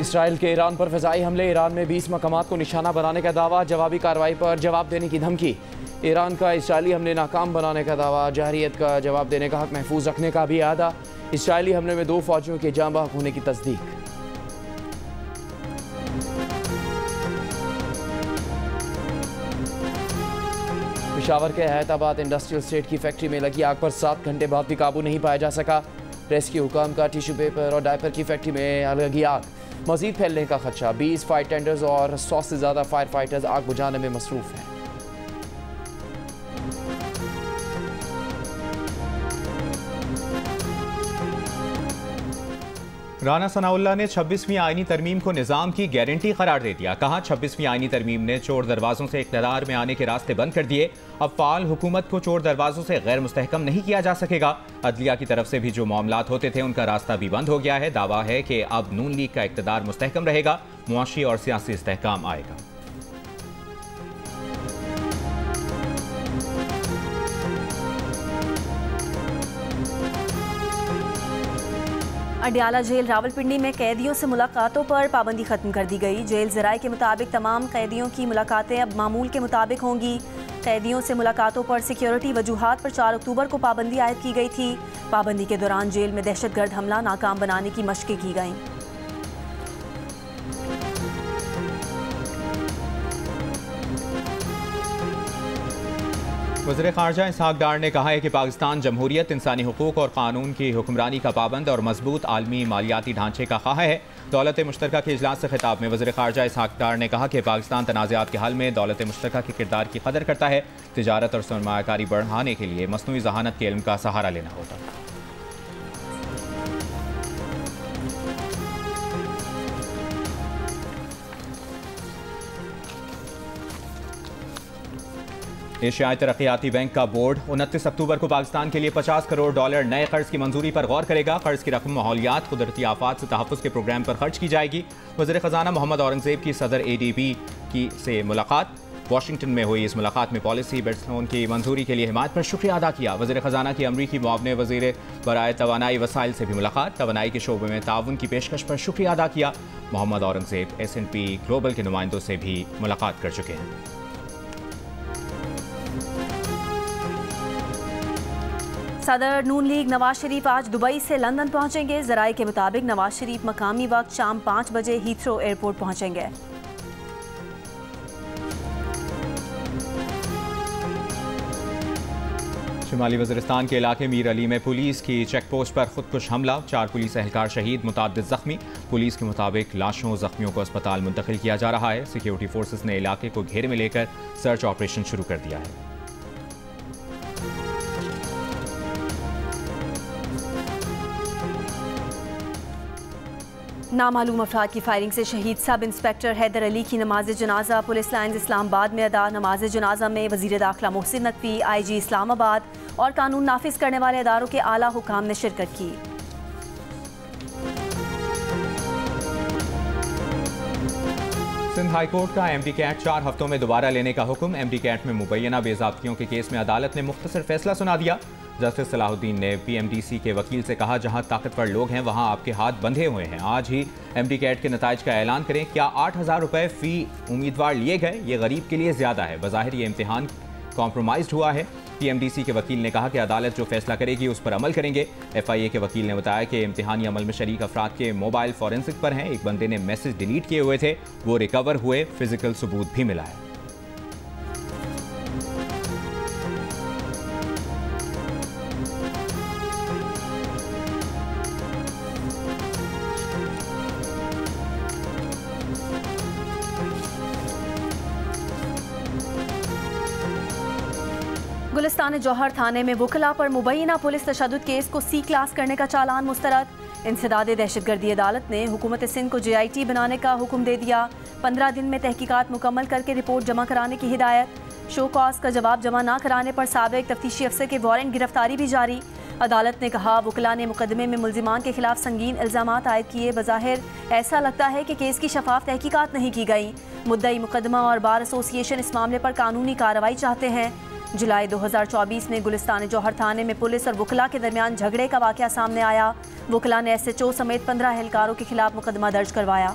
Israel के Iran पर फ़िज़ाई हमले, ईरान में 20 मकामात को निशाना बनाने का दावा, जवाबी कार्रवाई पर जवाब देने की धमकी। ईरान का इसराइली हमले नाकाम बनाने का दावा, जहरियत का जवाब देने का हक महफूज रखने का भी इरादा। इसराइली हमले में 2 फौजियों के जाँ बहक होने की तस्दीक। पेशावर के हैदराबाद इंडस्ट्रियल स्टेट की फैक्ट्री में लगी आग पर 7 घंटे बाद भी काबू नहीं पाया जा सका। रेस्क्यू हुकाम का टिश्यू पेपर और डायपर की फैक्ट्री में लगी आग, मजीद फैलने का खदशा। 20 फायर टेंडर्स और 100 से ज़्यादा फायर फाइटर्स आग बुझाने में मसरूफ हैं। राना सनाउल्लाह ने 26वीं आईनी तरमीम को निज़ाम की गारंटी करार दे दिया। कहा 26वीं आईनी तरमीम ने चोर दरवाजों से इक़्तिदार में आने के रास्ते बंद कर दिए। अब फ़ाल हुकूमत को चोर दरवाजों से गैर मुस्तहकम नहीं किया जा सकेगा। अदलिया की तरफ से भी जो मामलात होते थे उनका रास्ता भी बंद हो गया है। दावा है कि अब नून लीग का इक़्तिदार मुस्तहकम रहेगा, मुआशी और सियासी इस्तेहकाम आएगा। अडयाला जेल रावलपिंडी में कैदियों से मुलाकातों पर पाबंदी खत्म कर दी गई। जेल ज़राए के मुताबिक तमाम कैदियों की मुलाकातें अब मामूल के मुताबिक होंगी। कैदियों से मुलाकातों पर सिक्योरिटी वजूहात पर 4 अक्टूबर को पाबंदी आयद की गई थी। पाबंदी के दौरान जेल में दहशतगर्द हमला नाकाम बनाने की मशक़ें की गईं। वज़ीर ख़ारजा इसहाक़ डार ने कहा है कि पाकिस्तान जमहूरियत, इंसानी हुकूक और कानून की हुक्मरानी का पाबंद और मजबूत आलमी मालियाती ढांचे का ख्वाह है। दौलत मुश्तरका के इजलास से खिताब में वज़ीर ख़ारजा इसहाक़ डार ने कहा कि पाकिस्तान तनाज़ात के हल में दौलत मुश्तरका के किरदार की कदर करता है। तिजारत और सरमायाकारी बढ़ाने के लिए मसनूई ज़हानत के इल्म का सहारा लेना होता है। एशियाई तरक्याती बैंक का बोर्ड 29 अक्टूबर को पाकिस्तान के लिए $50 करोड़ नए कर्ज की मंजूरी पर गौर करेगा। कर्ज की रकम माहौलियात, कुदरती आफात से तहफ़्फ़ुज़ के प्रोग्राम पर खर्च की जाएगी। वज़ीर ख़जाना मोहम्मद औरंगज़ेब की सदर ADB की से मुलाकात। वाशिंगटन में हुई इस मुलाकात में पॉलिसी बेट्स की मंजूरी के लिए हिमायत पर शुक्रिया अदा किया। वज़ीर ख़जाना की अमरीकी मुआवने वज़ीर बराए तवानाई वसाइल से भी मुलाकात। तवानाई के शोबे में ताउन की पेशकश पर शुक्रिया अदा किया। मोहम्मद औरंगज़ेब S&P ग्लोबल के नुमाइंदों से भी मुलाकात कर चुके हैं। सदर नून लीग नवाज शरीफ आज दुबई से लंदन पहुंचेंगे। ज़राए के मुताबिक नवाज शरीफ मकामी वक्त शाम 5 बजे हीथ्रो एयरपोर्ट पहुंचेंगे। शुमाली वज़ीरिस्तान के इलाके मीर अली में पुलिस की चेक पोस्ट पर खुदकुश हमला, 4 पुलिस एहलकार शहीद, मुताद्दिद जख्मी। पुलिस के मुताबिक लाशों जख्मियों को अस्पताल मुंतकिल किया जा रहा है। सिक्योरिटी फोर्सेस ने इलाके को घेरे में लेकर सर्च ऑपरेशन शुरू कर दिया है। नामालूम अफराद की फायरिंग से शहीद सब इंस्पेक्टर हैदर अली की नमाज जनाजा पुलिस लाइन्स इस्लामाबाद में अदा। नमाज जनाजा में वज़ीर दाखिला मोहसिन नकवी, IG इस्लामाबाद और कानून नाफिज करने वाले इदारों के आला हुकाम ने शिरकत की। सिंध हाई कोर्ट का MD कैट 4 हफ्तों में दोबारा लेने का हुक्म। MD कैट में मुबैना बेज़ाब्तियों के केस में अदालत ने मुख्तसर फैसला सुना दिया। जस्टिस सलाहुद्दीन ने PMDC के वकील से कहा, जहां ताकतवर लोग हैं वहां आपके हाथ बंधे हुए हैं। आज ही MD कैट के नताइज का ऐलान करें। क्या 8,000 रुपये फ़ी उम्मीदवार लिए गए? ये गरीब के लिए ज़्यादा है। बज़ाहिर ये इम्तिहान कॉम्प्रोमाइज़ हुआ है। PMDC के वकील ने कहा कि अदालत जो फैसला करेगी उस पर अमल करेंगे। FIA के वकील ने बताया कि इम्तिहानी अमल में शरीक अफराद के मोबाइल फॉरेंसिक पर हैं। एक बंदे ने मैसेज डिलीट किए हुए थे, वो रिकवर हुए। फिजिकल सबूत भी मिला है। गुलिस्तान जौहर थाने में वकला पर मुबैना पुलिस तशद्दुद केस को C क्लास करने का चालान मुस्तरद। इंसदाद दहशतगर्दी अदालत ने हुकूमत सिंध को JIT बनाने का हुक्म दे दिया। 15 दिन में तहकीकात मुकम्मल करके रिपोर्ट जमा कराने की हिदायत। शो कॉज का जवाब जमा न कराने पर साबिक तफ्तीशी अफसर के वारंट गिरफ्तारी भी जारी। अदालत ने कहा, वकला ने मुकदमे में मुल्जिमान के खिलाफ संगीन इल्जामात आयद किए। बज़ाहिर ऐसा लगता है कि केस की शफाफ तहकीकात नहीं की गई। मुद्दई मुकदमा और बार एसोसिएशन इस मामले पर कानूनी कार्रवाई चाहते हैं। जुलाई 2024 में गुलिस्तान जौहर थाने में पुलिस और वकला के दरमियान झगड़े का वाक़या सामने आया। वकला ने SHO समेत 15 एहलकारों के खिलाफ मुकदमा दर्ज करवाया।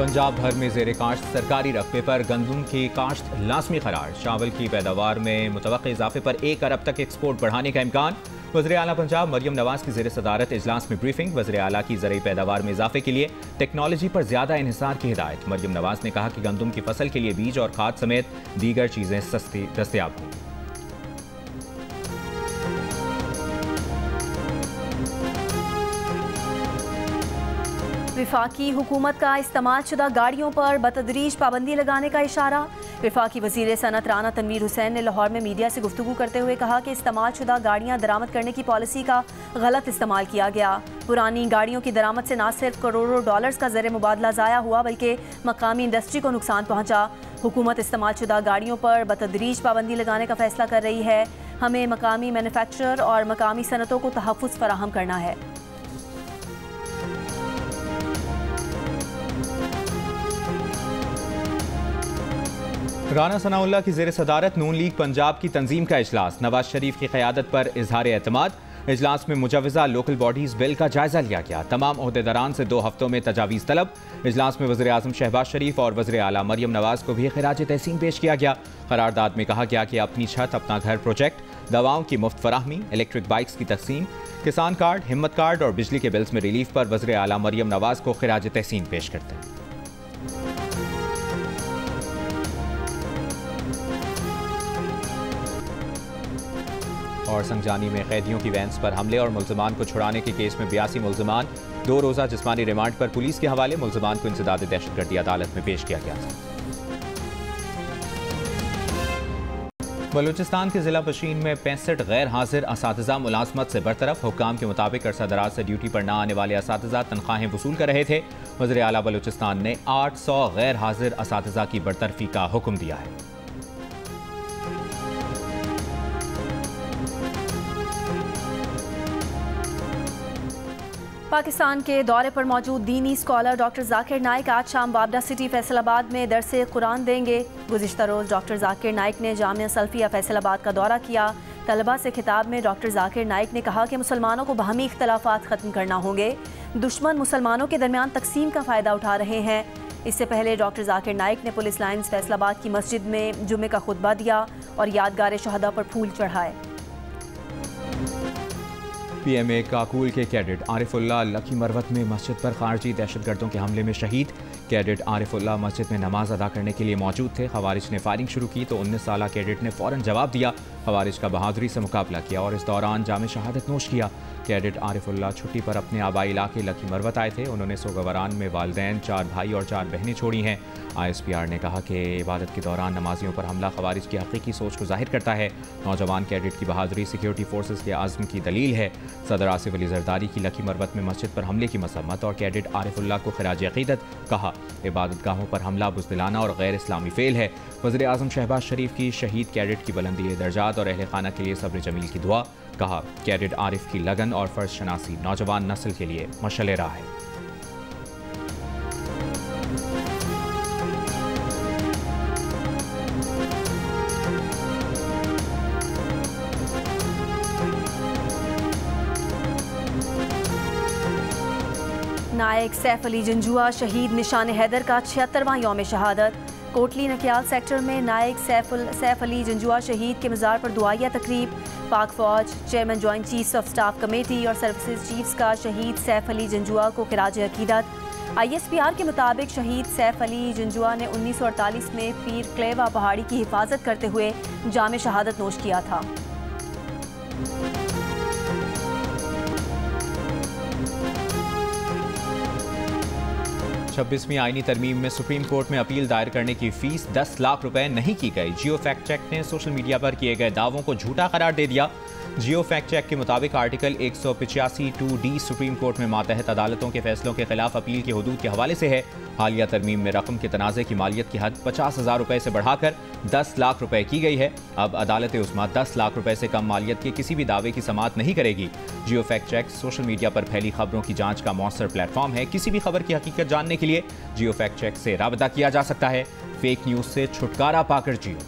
पंजाब भर में ज़ेरे काश्त सरकारी रकबे पर गंदम की काश्त लाजमी करार। चावल की पैदावार में मुतवक्किल इजाफे पर 1 अरब तक एक्सपोर्ट बढ़ाने का इम्कान। वज़ीर आला पंजाब मरियम नवाज की ज़ेरे सदारत इजलास में ब्रीफिंग। वज़ीर आला की ज़रूरी पैदावार में इजाफे के लिए टेक्नोलॉजी पर ज़्यादा इन्हिसार की हिदायत। मरियम नवाज ने कहा कि गंदम की फसल के लिए बीज और खाद समेत दीगर चीज़ें सस्ती दस्तयाब हों। विफाकी हुकूमत का इस्तेमाल शुदा गाड़ियों पर बतदरीज पाबंदी लगाने का इशारा। विफाकी वज़ीर सनत राना तनवीर हुसैन ने लाहौर में मीडिया से गुफ्तगू करते हुए कहा कि इस्तेमाल शुदा गाड़ियाँ दरामद करने की पॉलिसी का गलत इस्तेमाल किया गया। पुरानी गाड़ियों की दरामद से न सिर्फ करोड़ों डॉलर्स का ज़र मुबादला ज़ाया हुआ बल्कि मकामी इंडस्ट्री को नुकसान पहुँचा। हुकूमत इस्तेमाल शुदा गाड़ियों पर बतदरीज पाबंदी लगाने का फैसला कर रही है। हमें मकामी मैन्युफैक्चरर और मकामी सनतों को तहफ़्फ़ुज़ फराहम करना है। राना सनाउल्लाह की ज़ेर सदारत नून लीग पंजाब की तंजीम का इजलास। नवाज शरीफ की क़यादत पर इजहार एतमाद। इजलास में मुजवज़ा लोकल बॉडीज़ बिल का जायजा लिया गया। तमाम ओहदेदारान से 2 हफ्तों में तजावीज़ तलब। इजलास में वज़ीर आज़म शहबाज शरीफ और वज़ीर आला मरियम नवाज को भी खिराज तहसीन पेश किया गया। करारदाद में कहा गया कि अपनी छत अपना घर प्रोजेक्ट, दवाओं की मुफ्त फराहमी, इलेक्ट्रिक बाइक्स की तकसीम, किसान कार्ड, हिम्मत कार्ड और बिजली के बिल्स में रिलीफ पर वज़ीर आला मरियम नवाज को खिराज तहसीन पेश करते हैं। और संगजानी में कैदियों की वैन्स पर हमले और मुल्ज़िमान को छुड़ाने के केस में 82 मुल्ज़िमान 2 रोज़ा जिस्मानी रिमांड पर पुलिस के हवाले। मुल्ज़िमान को इंसदाद दहशतगर्दी अदालत में पेश किया गया था। बलूचिस्तान के ज़िला पशीन में 65 गैर हाजिर असातिज़ा मुलाजमत से बरतरफ। हुक्काम के मुताबिक अरसादराज से ड्यूटी पर न आने वाले असातिज़ा तनख्वाहें वसूल कर रहे थे। वज़ीर आला बलूचिस्तान ने 800 गैर हाजिर असातिज़ा की बरतरफी का हुक्म दिया है। पाकिस्तान के दौरे पर मौजूद दीनी स्कॉलर डॉक्टर जाकिर नाइक आज शाम बाबरा सिटी फैसलाबाद में दरसे कुरान देंगे। गुज़िश्ता रोज़ डॉक्टर जाकिर नाइक ने जामिया सल्फिया फैसलाबाद का दौरा किया। तलबा से खिताब में डॉक्टर जाकिर नाइक ने कहा कि मुसलमानों को बाहमी इख्तलाफात ख़त्म करना होंगे। दुश्मन मुसलमानों के दरमियान तकसीम का फ़ायदा उठा रहे हैं। इससे पहले डॉक्टर जाकिर नाइक ने पुलिस लाइन्स फैसलाबाद की मस्जिद में जुमे का खुतबा दिया और यादगार शहदा पर फूल चढ़ाए। PMA काकूल के कैडेट आरिफुल्लाह लकी मरवत में मस्जिद पर खारजी दहशतगर्दों के हमले में शहीद। कैडेट आरिफुल्लाह मस्जिद में नमाज अदा करने के लिए मौजूद थे। खवारिज ने फायरिंग शुरू की तो 19 साला कैडेट ने फ़ौरन जवाब दिया। खवारिज का बहादुरी से मुकाबला किया और इस दौरान जामे शहादत नोश किया। कैडेट आरिफुल्लाह छुट्टी पर अपने आबाई इलाके लकी मरवत आए थे। उन्होंने सोगवरान में वालिदैन, 4 भाई और 4 बहनें छोड़ी हैं। ISPR ने कहा कि इबादत के दौरान नमाजियों पर हमला खवारिज की हकीकी सोच को जाहिर करता है। नौजवान कैडेट की बहादुरी सिक्योरिटी फोर्सेस के आज़म की दलील है। सदर आसिफ अली जरदारी की लकी मरवत में मस्जिद पर हमले की मसम्मत और कैडेट आरिफुल्लाह को खिराज अकीदत। कहा इबादत गाहों पर हमला बुज़दिलाना और गैर इस्लामी फेल है। वज़ीर आज़म शहबाज शरीफ की शहीद कैडेट की बुलंदी दर्जात और अहले खाना के लिए सब्र जमील की दुआ। कहा कैडेट आरिफ की लगन और फ़र्ज शनासी नौजवान नस्ल के लिए मशअल राह है। नायक सैफ अली जंजुआ शहीद निशान हैदर का 76वां यौम शहादत। कोटली नकियाल सेक्टर में नायक सैफ अली जंजुआ शहीद के मज़ार पर दुआया तकरीब। पाक फौज chairman joint chiefs of staff committee और सर्विसेज चीफ्स का शहीद सैफ अली जंजुआ को खिराज अकीदत। ISPR के मुताबिक शहीद सैफ अली जंजुआ ने 1948 में पीर क्लेवा पहाड़ी की हिफाजत करते हुए जामे शहादत नोश किया था। 26वीं आईनी तरमीम में सुप्रीम कोर्ट में अपील दायर करने की फीस 10 लाख रुपए नहीं की गई। जियो फैक्ट चेक ने सोशल मीडिया पर किए गए दावों को झूठा करार दे दिया। जियो फैक्ट चेक के मुताबिक आर्टिकल 185(2)D सुप्रीम कोर्ट में मातहत अदालतों के फैसलों के खिलाफ अपील की हदूद के हवाले से है। हालिया तरमीम में रकम के तनाज़े की मालियत की हद 50,000 रुपए से बढ़ाकर 10 लाख रुपए की गई है। अब अदालत उस्मा 10 लाख रुपए से कम मालियत के किसी भी दावे की समाअत नहीं करेगी। जियो फैक्ट चेक सोशल मीडिया पर फैली खबरों की जांच का मौसर प्लेटफॉर्म है। किसी भी खबर की हकीकत जानने के लिए जियो फैक्ट चेक से राबता किया जा सकता है। फेक न्यूज से छुटकारा पाकर जियो।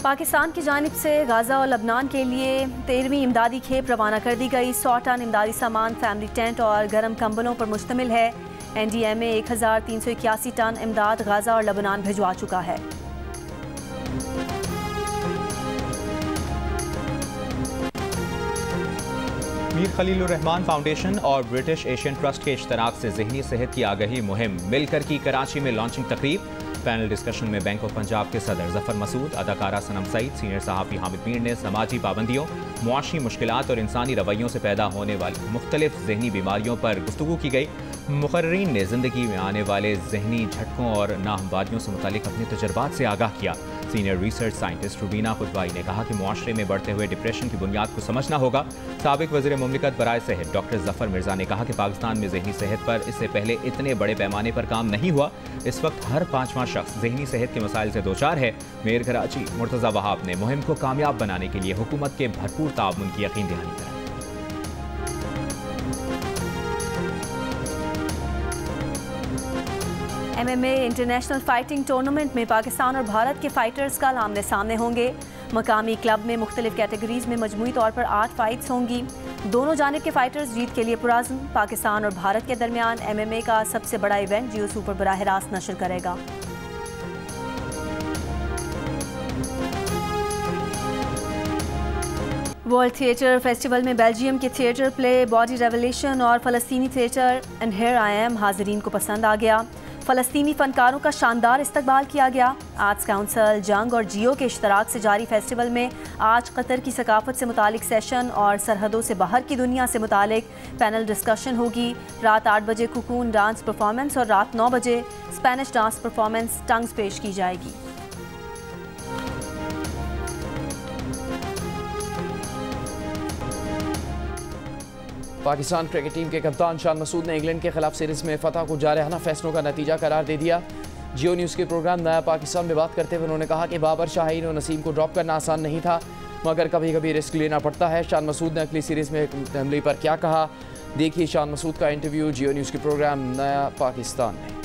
पाकिस्तान की जानिब से गाज़ा और लबनान के लिए 13वीं इमदादी खेप रवाना कर दी गई। 100 टन इमदादी सामान फैमिली टेंट और गर्म कंबलों पर मुश्तमिल है। NDMA 1381 टन इमदाद गाज़ा और लबनान भिजवा चुका है। मीर खलीलुर रहमान फाउंडेशन और ब्रिटिश एशियन ट्रस्ट के इश्तराक से ज़हनी सेहत की आगाही मुहिम मिलकर की कराची में लॉन्चिंग तकरीब। पैनल डिस्कशन में बैंक ऑफ पंजाब के सदर जफर मसूद, अदाकारा सनम सईद, सीनियर सहाफ़ी हामिद मीर ने समाजी पाबंदियों, मुआशी मुश्किलात और इंसानी रवैयों से पैदा होने वाली मुख्तलिफ जहनी बीमारियों पर गुफ्तगू की गई। मुकर्रीन ने ज़िंदगी में आने वाले जहनी झटकों और नाहमवादियों से मुतालिक अपने तजुर्बात से आगाह किया। सीनियर रिसर्च साइंटिस्ट रुबीना कुतवाई ने कहा कि मुआशरे में बढ़ते हुए डिप्रेशन की बुनियाद को समझना होगा। साबिक वज़ीर मुमलिकत बराए सेहत डॉक्टर जफर मिर्जा ने कहा कि पाकिस्तान में जहनी सेहत पर इससे पहले इतने बड़े पैमाने पर काम नहीं हुआ। इस वक्त हर 5वां शख्स जहनी सेहत के मसाइल से दो चार है। मेयर कराची मुर्तज़ा वहाब ने मुहिम को कामयाब बनाने के लिए हुकूमत के भरपूर ताउन की यकीन दहानी कराई। MMA इंटरनेशनल फाइटिंग टूर्नामेंट में पाकिस्तान और भारत के फाइटर्स कल आमने सामने होंगे। मकामी क्लब में मुख्तलिफ कैटेगरीज में मजमूई तौर पर 8 फाइट्स होंगी। दोनों जानिब के फाइटर्स जीत के लिए पुराज़्म। पाकिस्तान और भारत के दरमियान MMA का सबसे बड़ा इवेंट जियो सुपर बराह रास्त नशर करेगा। वर्ल्ड थिएटर फेस्टिवल में बेल्जियम के थिएटर प्ले बॉडी रेवोल्यूशन और फ़लस्तीनी theatre and here I am हाज़रीन को पसंद आ गया। फ़लस्तीनी फ़नकारों का शानदार इस्तकबाल किया गया। आर्ट्स काउंसिल, जंग और जियो के इश्तराक से जारी फेस्टिवल में आज कतर की सकाफत से मुतालिक सेशन और सरहदों से बाहर की दुनिया से मुतालिक पैनल डिस्कशन होगी। रात 8 बजे कुकून डांस परफॉर्मेंस और रात 9 बजे स्पेनिश डांस परफॉर्मेंस टंग्स पेश की जाएगी। पाकिस्तान क्रिकेट टीम के कप्तान शान मसूद ने इंग्लैंड के खिलाफ सीरीज में फतह को जारहाना फैसलों का नतीजा करार दे दिया। जियो न्यूज़ के प्रोग्राम नया पाकिस्तान में बात करते हुए उन्होंने कहा कि बाबर, शाहीन और नसीम को ड्रॉप करना आसान नहीं था, मगर कभी कभी रिस्क लेना पड़ता है। शान मसूद ने अगली सीरीज में हमले पर क्या कहा, देखिए शान मसूद का इंटरव्यू जियो न्यूज़ के प्रोग्राम नया पाकिस्तान में।